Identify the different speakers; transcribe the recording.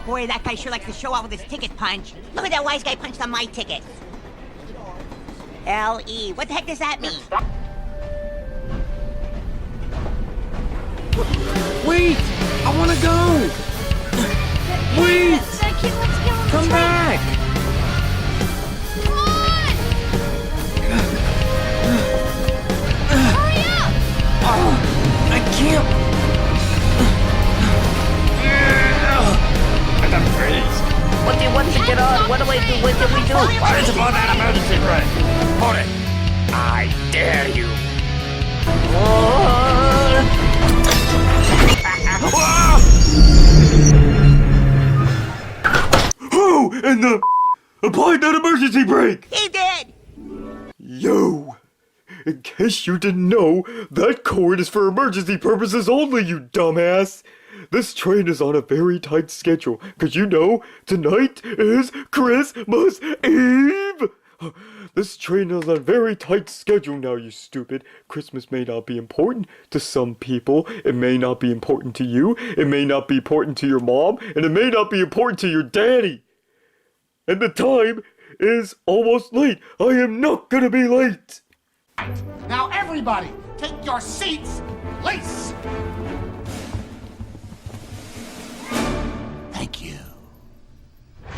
Speaker 1: Boy, that guy sure likes to show off with his ticket punch. Look at that wise guy punched on my ticket. L.E. What the heck does that mean?
Speaker 2: Wait! I wanna go! Wait!
Speaker 3: Let's go.
Speaker 2: Come back!
Speaker 3: Come on! Hurry up!
Speaker 2: Oh, I can't!
Speaker 4: I'm freeze. What do you want to get on? What do we do? What do we do? Why is upon that emergency brake? Hold it. I dare you.
Speaker 5: Who in the applied that emergency brake?
Speaker 1: He did!
Speaker 5: Yo! In case you didn't know, that cord is for emergency purposes only, you dumbass! This train is on a very tight schedule, cause you know, tonight is Christmas Eve! This train is on a very tight schedule now, you stupid. Christmas may not be important to some people, it may not be important to you, it may not be important to your mom, and it may not be important to your daddy! And the time is almost late. I am not gonna be late!
Speaker 6: Now everybody, take your seats, please.